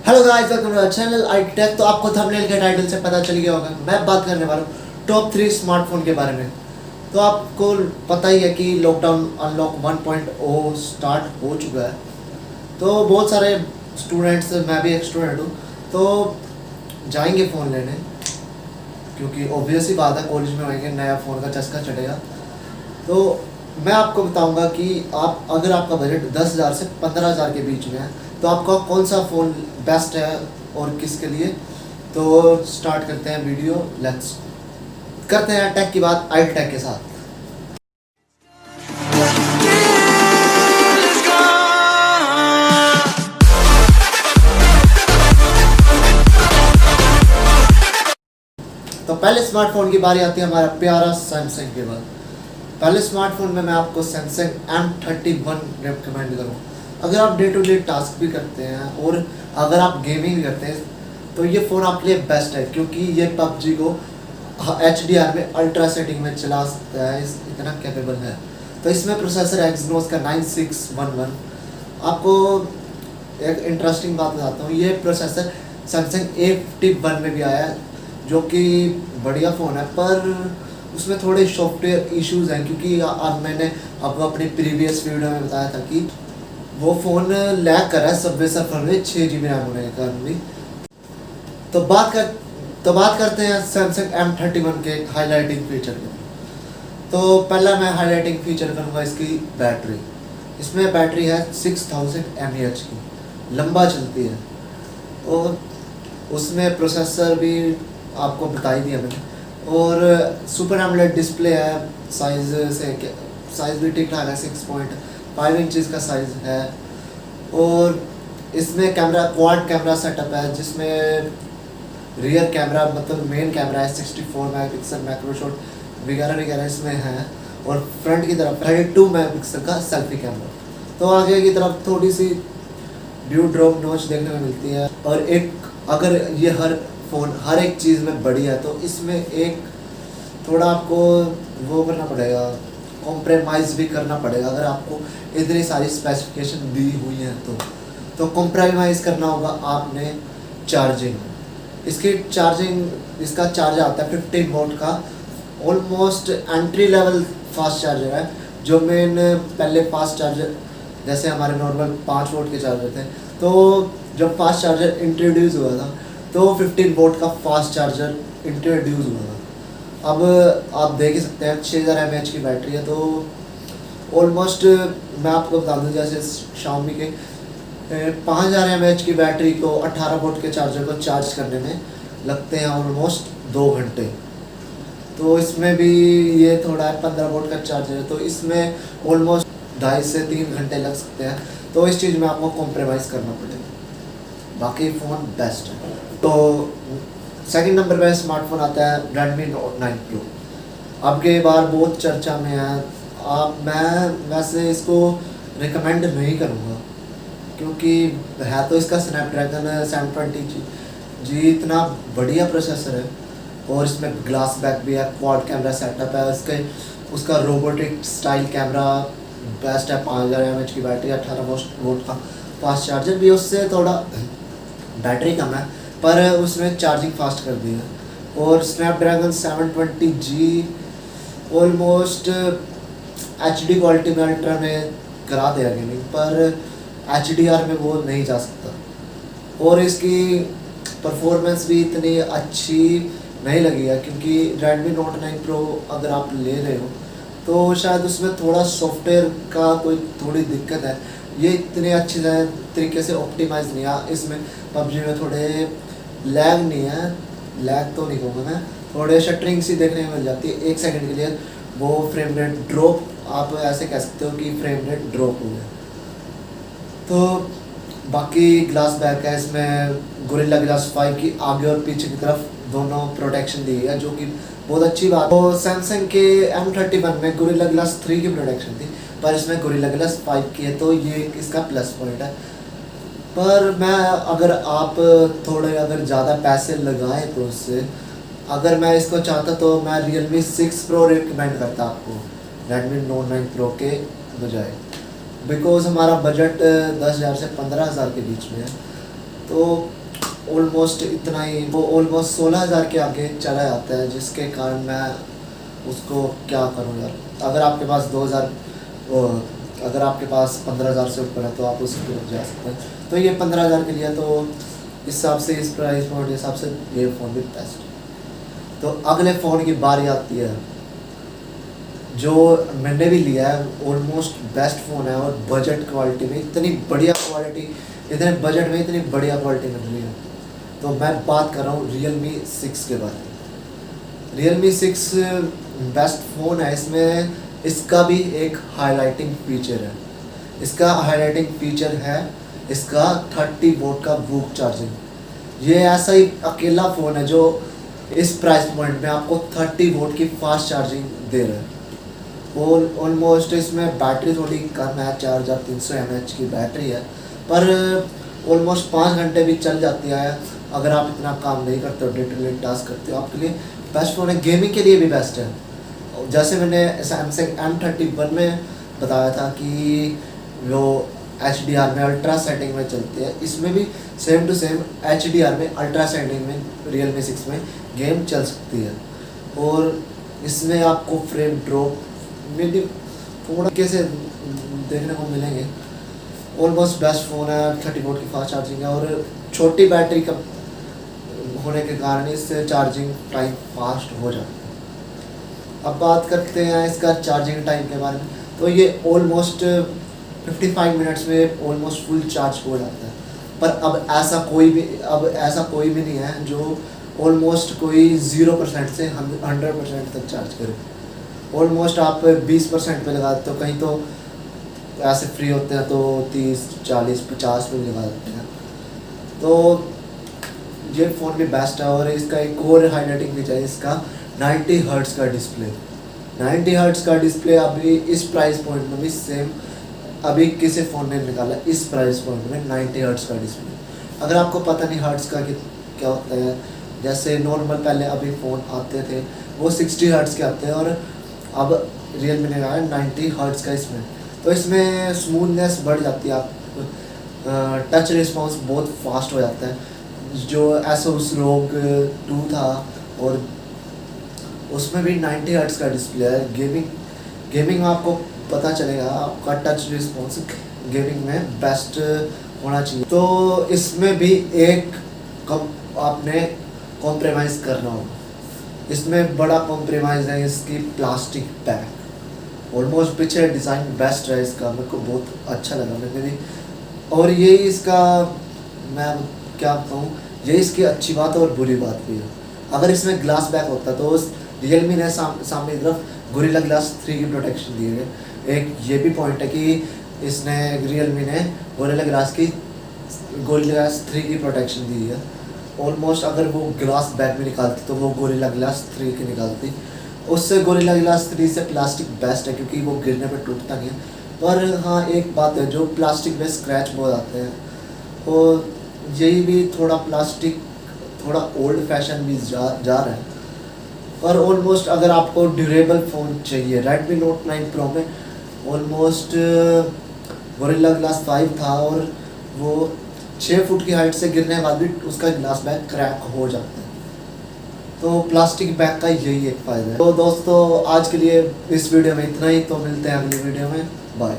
Hello guys, welcome to channel I tech. तो आपको thumbnail के टाइटल से पता चल गया होगा, मैं बात करने वाला हूँ टॉप 3 स्मार्टफोन के बारे में। तो आपको पता ही है कि लॉकडाउन अनलॉक 1.0 स्टार्ट हो चुका है। तो बहुत सारे स्टूडेंट्स, मैं भी एक स्टूडेंट हूँ, तो जाएंगे फ़ोन लेने, क्योंकि ऑब्वियस ही बात है कॉलेज में होंगे, नया फ़ोन का चस्का चढ़ेगा। तो मैं आपको बताऊंगा कि आप, अगर आपका बजट 10,000 से 15,000 के बीच में है, तो आपका कौन सा फ़ोन बेस्ट है और किसके लिए। तो स्टार्ट करते हैं वीडियो, लेट्स करते हैं टेक की बात आई टेक के साथ। तो पहले स्मार्टफोन की बारी आती है हमारा प्यारा सैमसंग के बाद। पहले स्मार्टफोन में मैं आपको सैमसंग M31 रिकमेंड करूँ। अगर आप डे टू डे टास्क भी करते हैं और अगर आप गेमिंग भी करते हैं, तो ये फ़ोन आपके लिए बेस्ट है, क्योंकि ये PUBG को HDR में अल्ट्रा सेटिंग में चला सकता है, इतना कैपेबल है। तो इसमें प्रोसेसर एक्सनोस का 9611। आपको एक इंटरेस्टिंग बात बताता हूँ, ये प्रोसेसर सैमसंग A51 में भी आया है, जो कि बढ़िया फ़ोन है, पर उसमें थोड़े सॉफ्टवेयर इश्यूज हैं, क्योंकि अब मैंने आपको अपनी प्रीवियस वीडियो में बताया था कि वो फ़ोन लैग कर रहा है सबवे सर्फर में 6 GB रैम होने के कारण भी। तो बात करते हैं सैमसंग M31 के हाईलाइटिंग फीचर के। तो पहला मैं हाईलाइटिंग फीचर करूँगा इसकी बैटरी। इसमें बैटरी है 6000 mAh की, लंबा चलती है। और उसमें प्रोसेसर भी आपको बता ही दिया मैंने, और सुपर एमोलेड डिस्प्ले है। साइज से साइज़ भी ठीक ठाक है, 6.5 इंचज़ का साइज़ है। और इसमें कैमरा क्वाड कैमरा सेटअप है, जिसमें रियर कैमरा मतलब मेन कैमरा है 64 मेगापिक्सल, मैक्रो शॉट वगैरह वगैरह इसमें है। और फ्रंट की तरफ 32 मेगापिक्सल का सेल्फी कैमरा। तो आगे की तरफ थोड़ी सी ड्यू ड्रॉप नॉच देखने में मिलती है। और एक, अगर ये हर फ़ोन हर एक चीज़ में बड़ी है, तो इसमें एक थोड़ा आपको वो करना पड़ेगा, कॉम्प्रोमाइज़ भी करना पड़ेगा। अगर आपको इतनी सारी स्पेसिफिकेशन दी हुई हैं, तो कॉम्प्रोमाइज़ करना होगा आपने चार्जिंग। इसका चार्जर आता है 15 वोल्ट का, almost entry level fast charger है। जो मेन पहले फास्ट चार्जर जैसे हमारे नॉर्मल 5 वोल्ट के चार्जर थे, तो जब फास्ट चार्जर इंट्रोड्यूस हुआ था, तो 15 वोल्ट का फास्ट चार्जर इंट्रोड्यूस हुआ था। अब आप देख ही सकते हैं 6000 mAh की बैटरी है। तो ऑलमोस्ट मैं आपको बता दूँ, जैसे Xiaomi के 5000 mAh की बैटरी को 18 वोल्ट के चार्जर को चार्ज करने में लगते हैं ऑलमोस्ट 2 घंटे। तो इसमें भी ये थोड़ा है, 15 वोल्ट का चार्जर है, तो इसमें ऑलमोस्ट 2.5 से 3 घंटे लग सकते हैं। तो इस चीज़ में आपको कॉम्प्रोमाइज़ करना पड़ेगा, बाकी फ़ोन बेस्ट है। तो सेकंड नंबर पे स्मार्टफोन आता है Redmi Note 9 Pro। अब के बार बहुत चर्चा में है। मैं वैसे इसको रिकमेंड नहीं करूँगा, क्योंकि है तो इसका स्नैपड्रैगन 720G इतना बढ़िया प्रोसेसर है, और इसमें ग्लास बैक भी है, क्वाड कैमरा सेटअप है, उसका रोबोटिक स्टाइल कैमरा बेस्ट है। 5000 mAh की बैटरी, 18 वोल्ट का फास्ट चार्जर भी, उससे थोड़ा बैटरी कम है, पर उसमें चार्जिंग फास्ट कर दी है। और Snapdragon 720G almost HD quality में अल्ट्रा में करा देगा गेमिंग, पर HDR में वो नहीं जा सकता। और इसकी परफॉर्मेंस भी इतनी अच्छी नहीं लगी है, क्योंकि Redmi Note 9 Pro अगर आप ले रहे हो, तो शायद उसमें थोड़ा सॉफ्टवेयर का कोई थोड़ी दिक्कत है। ये इतने अच्छे तरीके से ऑप्टिमाइज नहीं है। इसमें PUBG में थोड़े लैग नहीं है, लैग तो नहीं कहूँगा मैं, थोड़े शटरिंग सी देखने में मिल जाती है 1 सेकंड के लिए। वो फ्रेम रेट ड्रॉप, आप ऐसे कह सकते हो कि फ्रेम रेट ड्रॉप हो गया। तो बाकी ग्लास बैक है, इसमें गोरिल्ला ग्लास 5 की आगे और पीछे की तरफ दोनों प्रोटेक्शन दी है, जो कि बहुत अच्छी बात है। तो सैमसंग के M31 में गोरिल्ला ग्लास 3 की प्रोटेक्शन थी, पर इसमें गोरिल्ला ग्लास 5 की है, तो ये इसका प्लस पॉइंट है। पर मैं, अगर आप थोड़े अगर ज़्यादा पैसे लगाएं, तो उससे अगर मैं इसको चाहता, तो मैं Realme 6 Pro रिकमेंड करता आपको Redmi Note 9 Pro के बजाय, बिकॉज हमारा बजट 10,000 से 15,000 के बीच में है। तो ऑलमोस्ट इतना ही, वो ऑलमोस्ट 16,000 के आगे चला जाता है, जिसके कारण मैं उसको क्या करूँ यार। अगर आपके पास 2,000 अगर आपके पास 15,000 से ऊपर है तो आप उसकी तरफ जा सकते हैं। तो ये 15,000 के लिए, तो इस हिसाब से, इस प्राइस पॉइंट के हिसाब से ये फ़ोन भी बेस्ट है। तो अगले फ़ोन की बारी आती है, जो मैंने भी लिया है, ऑलमोस्ट बेस्ट फ़ोन है और बजट क्वालिटी में इतनी बढ़िया क्वालिटी, इतने बजट में इतनी बढ़िया क्वालिटी मिल रही है। तो मैं बात कर रहा हूँ Realme 6 के बारे में। Realme 6 बेस्ट फ़ोन है। इसमें इसका भी एक हाईलाइटिंग फीचर है। इसका हाईलाइटिंग फीचर है इसका 30 वोट का वूक चार्जिंग। ये ऐसा ही अकेला फ़ोन है जो इस प्राइस पॉइंट में आपको 30 वोट की फास्ट चार्जिंग दे रहा है। और ऑलमोस्ट इसमें बैटरी थोड़ी कम है, 4300 mAh की बैटरी है, पर ऑलमोस्ट 5 घंटे भी चल जाती है। अगर आप इतना काम नहीं करते हो, डे टू डे टास्क करते हो, आपके लिए बेस्ट फ़ोन है। गेमिंग के लिए भी बेस्ट है। जैसे मैंने सैमसंग M31 में बताया था कि वो HDR में अल्ट्रा सेटिंग में चलती है, इसमें भी सेम टू सेम HDR में अल्ट्रा सेटिंग में Realme 6 में गेम चल सकती है। और इसमें आपको फ्रेम ड्रॉप में भी थोड़ा कैसे देखने को मिलेंगे। ऑलमोस्ट बेस्ट फ़ोन है, 30 वोट की फास्ट चार्जिंग है और छोटी बैटरी का होने के कारण इससे चार्जिंग टाइम फास्ट हो जाता है। अब बात करते हैं इसका चार्जिंग टाइम के बारे में। तो ये ऑलमोस्ट 55 मिनट्स में ऑलमोस्ट फुल चार्ज हो जाता है। पर अब ऐसा कोई भी नहीं है जो ऑलमोस्ट कोई 0% से 100% तक चार्ज करे। ऑलमोस्ट आप 20% पे लगा देते हो, कहीं तो ऐसे फ्री होते हैं तो 30, 40, 50 पे लगा देते हैं। तो ये फ़ोन भी बेस्ट है। और इसका एक और हाईलाइटिंग फीचर है इसका 90 हर्ट्ज़ का डिस्प्ले। 90 हर्ट्ज़ का डिस्प्ले अभी इस प्राइस पॉइंट में भी सेम अभी किसी फ़ोन ने निकाला इस प्राइस पॉइंट में 90 हर्ट्ज़ का डिस्प्ले। अगर आपको पता नहीं हर्ट्ज़ का क्या होता है, जैसे नॉर्मल पहले अभी फ़ोन आते थे वो 60 हर्ट्ज़ के आते हैं और अब Realme ने लगाया 90 हर्ट्ज़ का इसमें। तो इसमें स्मूथनेस बढ़ जाती है, आप टच रिस्पॉन्स बहुत फास्ट हो जाता है। जो Asus ROG 2 था और उसमें भी 90 हर्ट्ज़ का डिस्प्ले है। गेमिंग में आपको पता चलेगा, आपका टच रिस्पॉन्स गेमिंग में बेस्ट होना चाहिए। तो इसमें भी एक आपने कॉम्प्रोमाइज़ करना होगा। इसमें बड़ा कॉम्प्रोमाइज़ है इसकी प्लास्टिक बैग। ऑलमोस्ट पीछे डिज़ाइन बेस्ट है इसका, मेरे को बहुत अच्छा लगा मैंने भी। और ये इसका, मैं क्या कहूँ, ये इसकी अच्छी बात और बुरी बात भी है। अगर इसमें ग्लास बैग होता तो Realme ने सामने की तरफ गोरिल्ला ग्लास 3 की प्रोटेक्शन दी है। एक ये भी पॉइंट है कि इसने Realme ने गोरिल्ला ग्लास 3 की प्रोटेक्शन दी है। ऑलमोस्ट अगर वो ग्लास बैग में निकालती तो वो गोरिल्ला ग्लास 3 की निकालती। उससे गोरिल्ला ग्लास 3 से प्लास्टिक बेस्ट है क्योंकि वो गिरने पर टूटता नहीं है। पर हाँ, एक बात है, जो प्लास्टिक में स्क्रैच बहुत आते हैं और यही भी थोड़ा प्लास्टिक थोड़ा ओल्ड फैशन भी जा रहा है। पर ऑलमोस्ट अगर आपको ड्यूरेबल फ़ोन चाहिए, Redmi Note 9 Pro में ऑलमोस्ट गोरिल्ला ग्लास 5 था और वो 6 फुट की हाइट से गिरने के बाद भी उसका ग्लास बैग क्रैक हो जाता है। तो प्लास्टिक बैग का यही एक फ़ायदा है। तो दोस्तों आज के लिए इस वीडियो में इतना ही। तो मिलते हैं अगली वीडियो में, बाय।